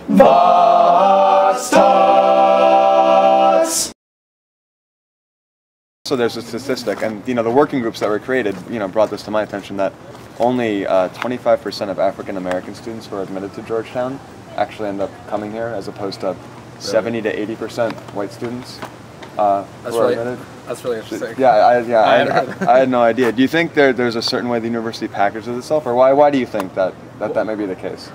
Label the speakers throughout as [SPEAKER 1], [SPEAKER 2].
[SPEAKER 1] Vox Talks. So there's a statistic, and the working groups that were created, brought this to my attention that only 25% of African American students who are admitted to Georgetown actually end up coming here, as opposed to 70 to 80% white students.
[SPEAKER 2] That's really interesting.
[SPEAKER 1] Yeah, I had no idea. Do you think there's a certain way the university packages itself, or why do you think that may be the case?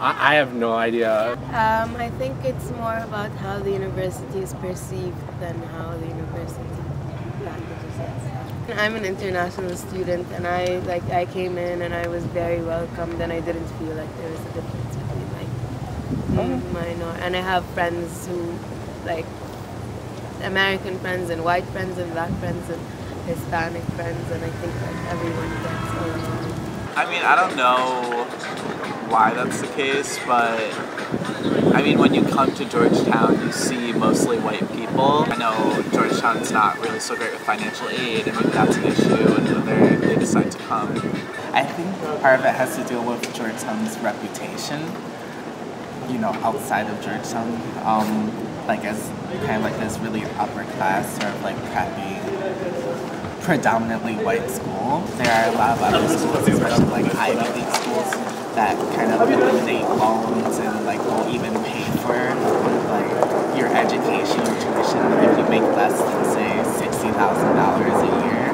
[SPEAKER 2] I have no idea.
[SPEAKER 3] I think it's more about how the university is perceived than how the university packages itself. I'm an international student, and I came in and I was very welcomed, and I didn't feel like there was a difference between and I have friends who American friends and white friends and black friends and Hispanic friends, and I think everyone gets along.
[SPEAKER 4] I mean, I don't know why that's the case, but I mean, when you come to Georgetown, you see mostly white people. I know Georgetown's not really so great with financial aid, and maybe that's an issue, and they decide to come.
[SPEAKER 5] I think part of it has to do with Georgetown's reputation, outside of Georgetown. As kind of this really upper class, sort of preppy, predominantly white school. There are a lot of other schools, especially Ivy League schools, that kind of eliminate loans and won't even pay for your education, your tuition, if you make less than say $60,000 a year.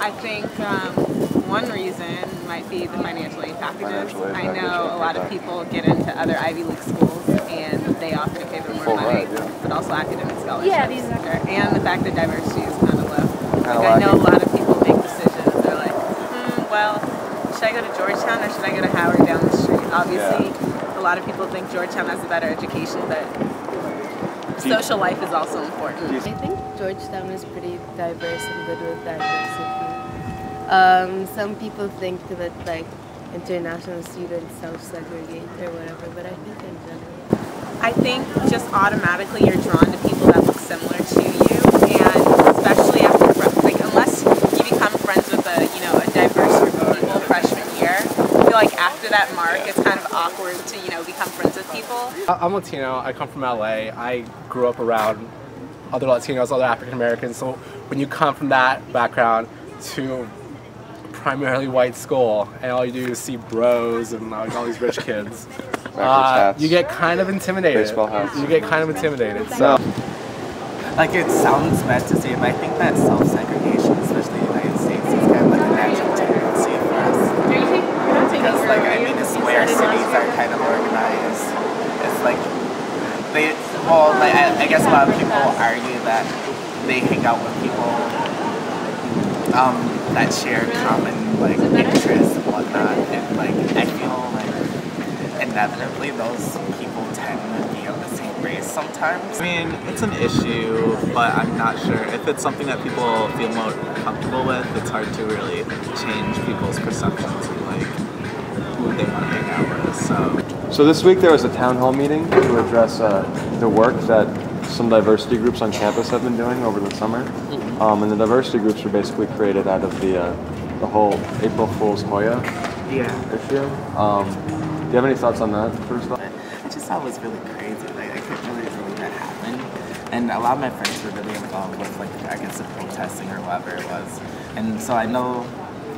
[SPEAKER 6] I think one reason might be the financial aid packages. I know a lot of people get into other Ivy League schools and they offer to pay them more money, but also academic scholarships. And the fact that diversity is kind of low. I know a lot of people make decisions. They're like, well, should I go to Georgetown or should I go to Howard down the street? Obviously, a lot of people think Georgetown has a better education, but social life is also important.
[SPEAKER 3] I think Georgetown is pretty diverse and good with diversity. Some people think that international students self-segregate or whatever, but I think in general.
[SPEAKER 6] I think just automatically you're drawn to people that look similar to you, and especially after unless you become friends with a diverse group of people freshman year, I feel like after that mark it's kind of awkward to become friends with people.
[SPEAKER 2] I'm Latino. I come from LA. I grew up around other Latinos, other African Americans. So when you come from that background to primarily white school, and all you do is see bros and all these rich kids, you get kind of intimidated. You get kind of intimidated. So,
[SPEAKER 5] it sounds bad to say, but I think that self-segregation, especially in the United States, is kind of a natural tendency for us. Because, the square cities are kind of organized. It's I guess a lot of people argue that they hang out with people that share common interests and whatnot, and I feel inevitably those people tend to be of the same race sometimes.
[SPEAKER 4] I mean, it's an issue, but I'm not sure if it's something that people feel more comfortable with. It's hard to really change people's perceptions of who they want to hang out with.
[SPEAKER 1] So this week there was a town hall meeting to address the work that some diversity groups on campus have been doing over the summer. And the diversity groups were basically created out of the whole April Fool's Hoya issue. Do you have any thoughts on that, first off?
[SPEAKER 5] I just thought it was really crazy. I couldn't really believe that happened. And a lot of my friends were really involved with the protesting or whatever it was. And so I know,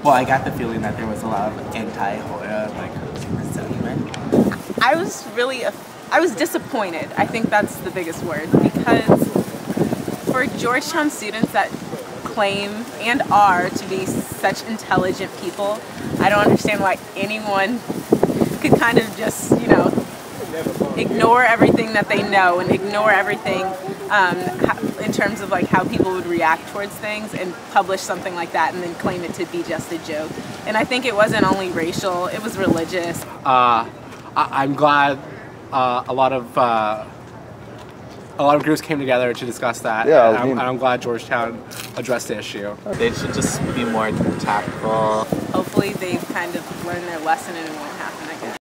[SPEAKER 5] I got the feeling that there was a lot of anti-Hoya resentment.
[SPEAKER 6] I was disappointed. I think that's the biggest word, because for Georgetown students that claim and are to be such intelligent people, I don't understand why anyone could kind of just, ignore everything that they know and ignore everything in terms of how people would react towards things and publish something like that and then claim it to be just a joke. And I think it wasn't only racial, it was religious.
[SPEAKER 2] I'm glad a lot of groups came together to discuss that.
[SPEAKER 1] Yeah,
[SPEAKER 2] and I'm glad Georgetown addressed the issue.
[SPEAKER 4] They should just be more tactful.
[SPEAKER 6] Hopefully they've kind of learned their lesson and it won't happen again.